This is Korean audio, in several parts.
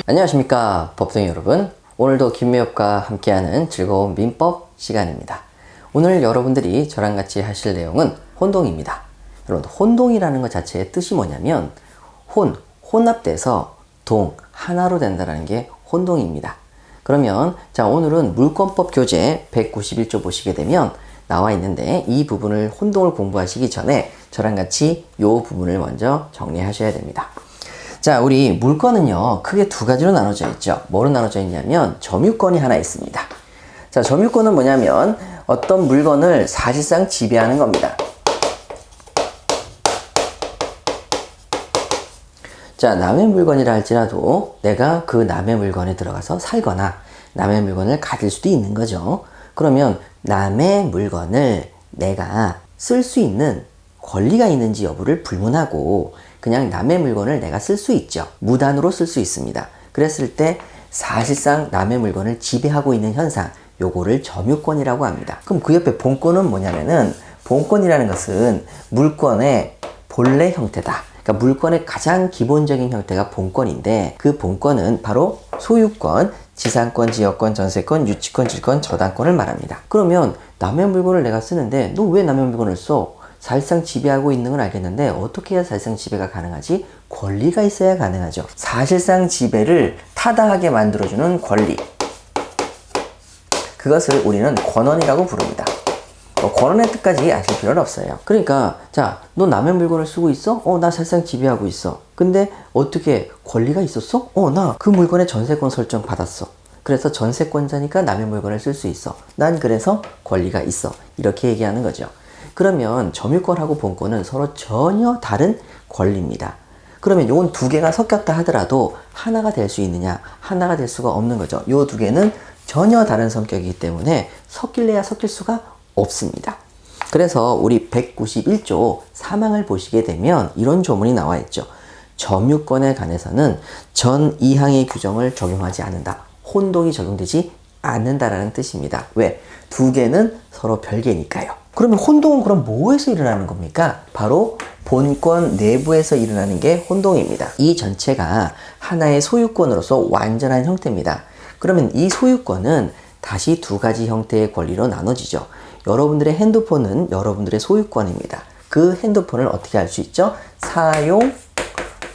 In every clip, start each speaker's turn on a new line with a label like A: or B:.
A: 안녕하십니까 법동이 여러분. 오늘도 김매엽과 함께하는 즐거운 민법 시간입니다. 오늘 여러분들이 저랑 같이 하실 내용은 혼동입니다. 여러분, 혼동이라는 것 자체의 뜻이 뭐냐면 혼합돼서 하나로 된다는 게 혼동입니다. 그러면 자, 오늘은 물권법 교재 191조 보시게 되면 나와 있는데, 이 부분을 혼동을 공부하시기 전에 저랑 같이 이 부분을 먼저 정리하셔야 됩니다. 자, 우리 물권은요, 크게 두 가지로 나눠져 있죠. 뭐로 나눠져 있냐면 점유권이 하나 있습니다. 자, 점유권은 뭐냐면 어떤 물건을 사실상 지배하는 겁니다. 자, 남의 물건이라 할지라도 내가 그 남의 물건에 들어가서 살거나 남의 물건을 가질 수도 있는 거죠. 그러면 남의 물건을 내가 쓸 수 있는 권리가 있는지 여부를 불문하고 그냥 남의 물건을 내가 쓸 수 있죠. 무단으로 쓸 수 있습니다. 그랬을 때 사실상 남의 물건을 지배하고 있는 현상, 요거를 점유권이라고 합니다. 그럼 그 옆에 본권은 뭐냐면은, 본권이라는 것은 물권의 본래 형태다. 그러니까 물권의 가장 기본적인 형태가 본권인데, 그 본권은 바로 소유권, 지상권, 지역권, 전세권, 유치권, 질권, 저당권을 말합니다. 그러면 남의 물건을 내가 쓰는데 너 왜 남의 물건을 써? 사실상 지배하고 있는 건 알겠는데 어떻게 해야 사실상 지배가 가능하지? 권리가 있어야 가능하죠. 사실상 지배를 타당하게 만들어주는 권리, 그것을 우리는 권한이라고 부릅니다. 권한의 뜻까지 아실 필요는 없어요. 그러니까 자, 너 남의 물건을 쓰고 있어? 나 사실상 지배하고 있어. 근데 어떻게 권리가 있었어? 나 그 물건의 전세권 설정 받았어. 그래서 전세권자니까 남의 물건을 쓸 수 있어. 난 그래서 권리가 있어. 이렇게 얘기하는 거죠. 그러면 점유권하고 본권은 서로 전혀 다른 권리입니다. 그러면 요건 두 개가 섞였다 하더라도 하나가 될 수 있느냐? 하나가 될 수가 없는 거죠. 요 두 개는 전혀 다른 성격이기 때문에 섞일래야 섞일 수가 없습니다. 그래서 우리 191조 사망을 보시게 되면 이런 조문이 나와 있죠. 점유권에 관해서는 전 2항의 규정을 적용하지 않는다. 혼동이 적용되지 않는다라는 뜻입니다. 왜? 두 개는 서로 별개니까요. 그러면 혼동은 그럼 뭐에서 일어나는 겁니까? 바로 본권 내부에서 일어나는 게 혼동입니다. 이 전체가 하나의 소유권으로서 완전한 형태입니다. 그러면 이 소유권은 다시 두 가지 형태의 권리로 나눠지죠. 여러분들의 핸드폰은 여러분들의 소유권입니다. 그 핸드폰을 어떻게 할 수 있죠? 사용,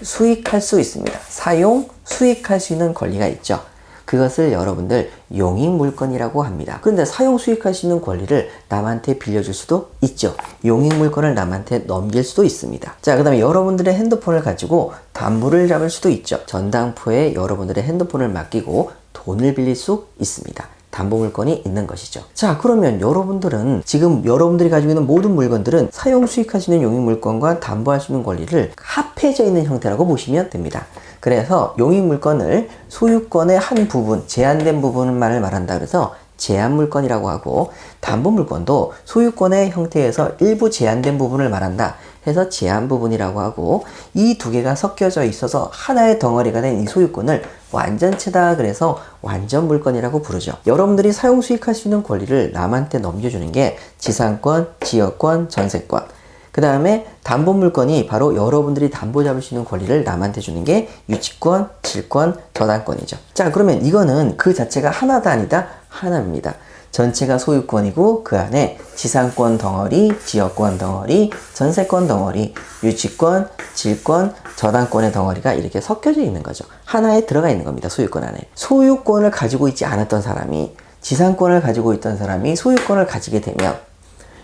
A: 수익할 수 있습니다. 사용, 수익할 수 있는 권리가 있죠. 그것을 여러분들 용익물권이라고 합니다. 그런데 사용, 수익할 수 있는 권리를 남한테 빌려줄 수도 있죠. 용익물권을 남한테 넘길 수도 있습니다. 자, 그 다음에 여러분들의 핸드폰을 가지고 담보를 잡을 수도 있죠. 전당포에 여러분들의 핸드폰을 맡기고 돈을 빌릴 수 있습니다. 담보물권이 있는 것이죠. 자, 그러면 여러분들은 지금 여러분들이 가지고 있는 모든 물건들은 사용, 수익할 수 있는 용익물권과 담보할 수 있는 권리를 합해져 있는 형태라고 보시면 됩니다. 그래서 용익물권을 소유권의 한 부분, 제한된 부분만을 말한다 그래서 제한물권이라고 하고, 담보물권도 소유권의 형태에서 일부 제한된 부분을 말한다 해서 제한부분이라고 하고, 이 두 개가 섞여져 있어서 하나의 덩어리가 된 이 소유권을 완전체다 그래서 완전물권이라고 부르죠. 여러분들이 사용, 수익할 수 있는 권리를 남한테 넘겨주는 게 지상권, 지역권, 전세권. 그 다음에 담보물권이 바로 여러분들이 담보 잡을 수 있는 권리를 남한테 주는 게 유치권, 질권, 저당권이죠. 자, 그러면 이거는 그 자체가 하나다 아니다? 하나입니다. 전체가 소유권이고 그 안에 지상권 덩어리, 지역권 덩어리, 전세권 덩어리, 유치권, 질권, 저당권의 덩어리가 이렇게 섞여져 있는 거죠. 하나에 들어가 있는 겁니다. 소유권 안에. 소유권을 가지고 있지 않았던 사람이, 지상권을 가지고 있던 사람이 소유권을 가지게 되면,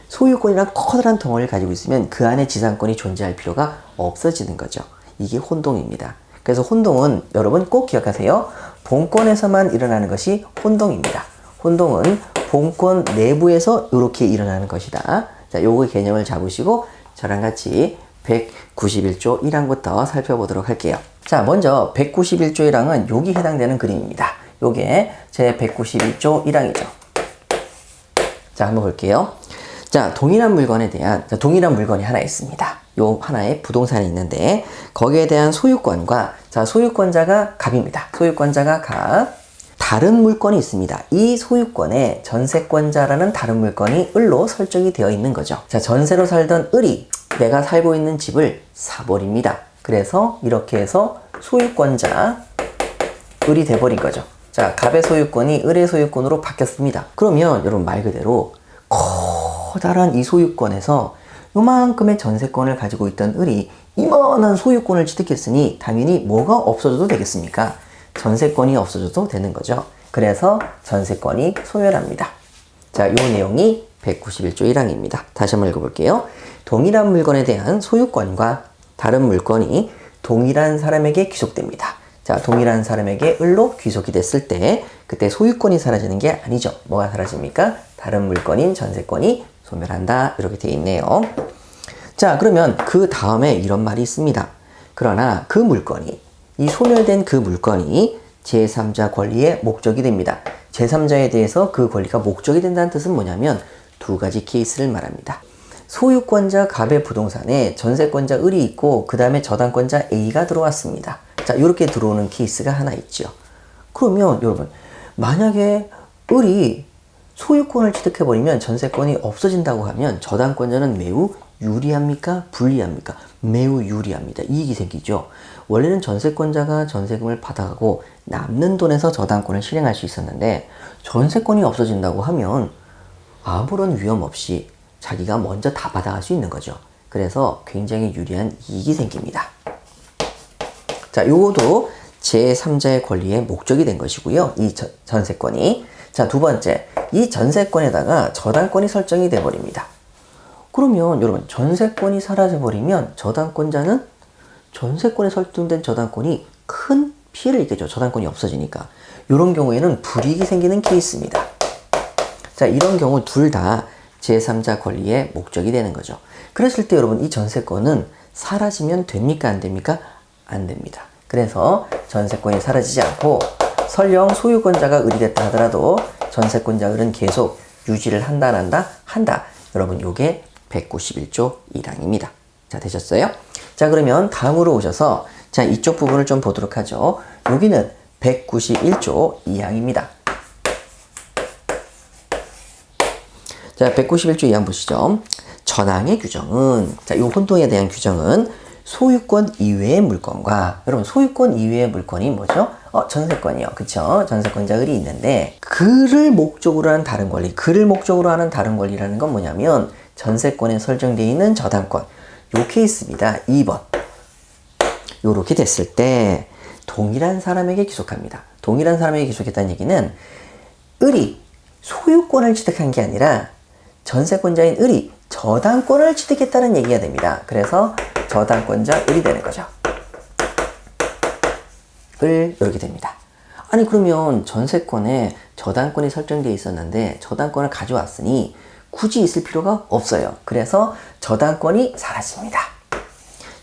A: 소유권이란 커다란 덩어리를 가지고 있으면 그 안에 지상권이 존재할 필요가 없어지는 거죠. 이게 혼동입니다. 그래서 혼동은 여러분 꼭 기억하세요. 본권에서만 일어나는 것이 혼동입니다. 혼동은 본권 내부에서 이렇게 일어나는 것이다. 자, 요거 개념을 잡으시고 저랑 같이 191조 1항부터 살펴보도록 할게요. 자, 먼저 191조 1항은 여기 해당되는 그림입니다. 요게 제 191조 1항이죠. 자, 한번 볼게요. 자, 동일한 물건에 대한, 동일한 물건이 하나 있습니다. 요 하나의 부동산이 있는데 거기에 대한 소유권과, 자, 소유권자가 갑입니다. 소유권자가 갑. 다른 물건이 있습니다. 이 소유권에 전세권자라는 다른 물건이 을로 설정이 되어 있는 거죠. 자, 전세로 살던 을이 내가 살고 있는 집을 사버립니다. 그래서 이렇게 해서 소유권자 을이 돼버린 거죠. 자, 갑의 소유권이 을의 소유권으로 바뀌었습니다. 그러면 여러분 말 그대로 커다란 이 소유권에서 요만큼의 전세권을 가지고 있던 을이 이만한 소유권을 취득했으니 당연히 뭐가 없어져도 되겠습니까? 전세권이 없어져도 되는 거죠. 그래서 전세권이 소멸합니다. 자, 요 내용이 191조 1항입니다. 다시 한번 읽어볼게요. 동일한 물건에 대한 소유권과 다른 물건이 동일한 사람에게 귀속됩니다. 자, 동일한 사람에게 을로 귀속이 됐을 때 그때 소유권이 사라지는 게 아니죠. 뭐가 사라집니까? 다른 물건인 전세권이 소멸한다. 이렇게 되어 있네요. 자, 그러면 그 다음에 이런 말이 있습니다. 그러나 그 물건이, 이 소멸된 그 물건이 제3자 권리의 목적이 됩니다. 제3자에 대해서 그 권리가 목적이 된다는 뜻은 뭐냐면 두 가지 케이스를 말합니다. 소유권자 갑의 부동산에 전세권자 을이 있고 그 다음에 저당권자 A가 들어왔습니다. 자, 이렇게 들어오는 케이스가 하나 있죠. 그러면 여러분, 만약에 을이 소유권을 취득해버리면 전세권이 없어진다고 하면 저당권자는 매우 유리합니까? 불리합니까? 매우 유리합니다. 이익이 생기죠. 원래는 전세권자가 전세금을 받아가고 남는 돈에서 저당권을 실행할 수 있었는데 전세권이 없어진다고 하면 아무런 위험 없이 자기가 먼저 다 받아갈 수 있는 거죠. 그래서 굉장히 유리한 이익이 생깁니다. 자, 요것도 제3자의 권리의 목적이 된 것이고요. 이 전세권이. 자, 두 번째. 이 전세권에다가 저당권이 설정이 돼 버립니다. 그러면 여러분, 전세권이 사라져버리면 저당권자는 전세권에 설정된 저당권이 큰 피해를 입겠죠. 저당권이 없어지니까. 이런 경우에는 불이익이 생기는 케이스입니다. 자, 이런 경우 둘 다 제3자 권리의 목적이 되는 거죠. 그랬을 때 여러분, 이 전세권은 사라지면 됩니까? 안 됩니까? 안 됩니다. 그래서 전세권이 사라지지 않고 설령 소유권자가 을이 됐다 하더라도 전세권자 을은 계속 유지를 한다, 안 한다? 한다. 여러분, 요게 191조 1항입니다. 자, 되셨어요? 자, 그러면 다음으로 오셔서 자, 이쪽 부분을 좀 보도록 하죠. 여기는 191조 2항입니다. 자, 191조 2항 보시죠. 전항의 규정은, 자, 이 혼동에 대한 규정은 소유권 이외의 물건과, 여러분, 소유권 이외의 물건이 뭐죠? 전세권이요. 그쵸? 전세권자 을이 있는데, 그를 목적으로 하는 다른 권리, 그를 목적으로 하는 다른 권리라는 건 뭐냐면, 전세권에 설정되어 있는 저당권, 요 케이스입니다. 2번. 요렇게 됐을 때, 동일한 사람에게 귀속합니다. 동일한 사람에게 귀속했다는 얘기는, 을이 소유권을 취득한 게 아니라, 전세권자인 을이 저당권을 취득했다는 얘기가 됩니다. 그래서 저당권자 을이 되는 거죠. 을 이렇게 됩니다. 아니, 그러면 전세권에 저당권이 설정되어 있었는데 저당권을 가져왔으니 굳이 있을 필요가 없어요. 그래서 저당권이 사라집니다.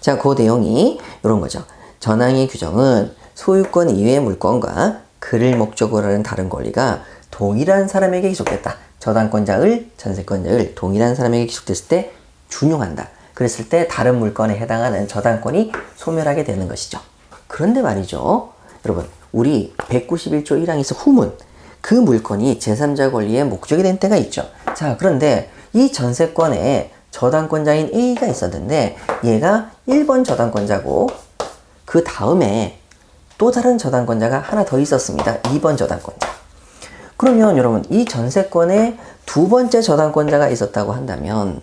A: 자, 그 내용이 이런 거죠. 전항의 규정은 소유권 이외의 물건과 그를 목적으로 하는 다른 권리가 동일한 사람에게 귀속됐다. 저당권자 을, 전세권자 을 동일한 사람에게 귀속됐을 때 준용한다. 그랬을 때 다른 물건에 해당하는 저당권이 소멸하게 되는 것이죠. 그런데 말이죠. 여러분, 우리 191조 1항에서 후문, 그 물건이 제3자 권리의 목적이 된 때가 있죠. 자, 그런데 이 전세권에 저당권자인 A가 있었는데 얘가 1번 저당권자고 그 다음에 또 다른 저당권자가 하나 더 있었습니다. 2번 저당권자. 그러면 여러분, 이 전세권에 두 번째 저당권자가 있었다고 한다면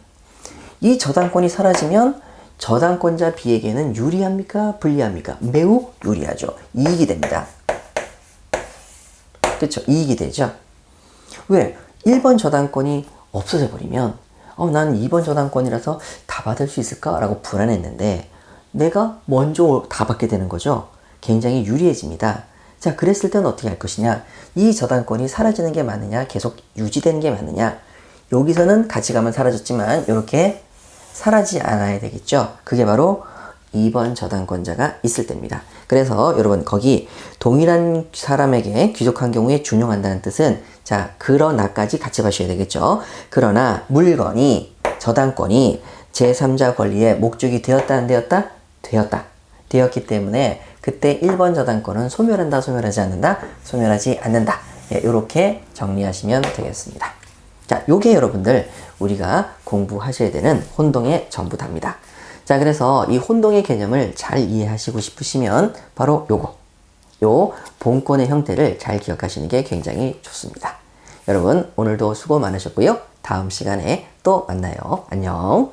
A: 이 저당권이 사라지면 저당권자 B에게는 유리합니까? 불리합니까? 매우 유리하죠. 이익이 됩니다. 그렇죠? 이익이 되죠. 왜? 1번 저당권이 없어져 버리면 나는 2번 저당권이라서 다 받을 수 있을까? 라고 불안했는데 내가 먼저 다 받게 되는 거죠. 굉장히 유리해집니다. 자, 그랬을 때는 어떻게 할 것이냐? 이 저당권이 사라지는 게 맞느냐? 계속 유지되는 게 맞느냐? 여기서는 가치감은 사라졌지만 이렇게 사라지지 않아야 되겠죠? 그게 바로 2번 저당권자가 있을 때입니다. 그래서 여러분, 거기 동일한 사람에게 귀속한 경우에 준용한다는 뜻은, 자, 그러나까지 같이 가셔야 되겠죠? 그러나 물건이, 저당권이 제3자 권리의 목적이 되었다 안 되었다? 되었다. 되었기 때문에 그때 1번 저당권은 소멸한다, 소멸하지 않는다? 소멸하지 않는다. 예, 이렇게 정리하시면 되겠습니다. 자, 요게 여러분들 우리가 공부하셔야 되는 혼동의 전부 답니다. 자, 그래서 이 혼동의 개념을 잘 이해하시고 싶으시면 바로 요거, 요 본권의 형태를 잘 기억하시는 게 굉장히 좋습니다. 여러분 오늘도 수고 많으셨고요. 다음 시간에 또 만나요. 안녕.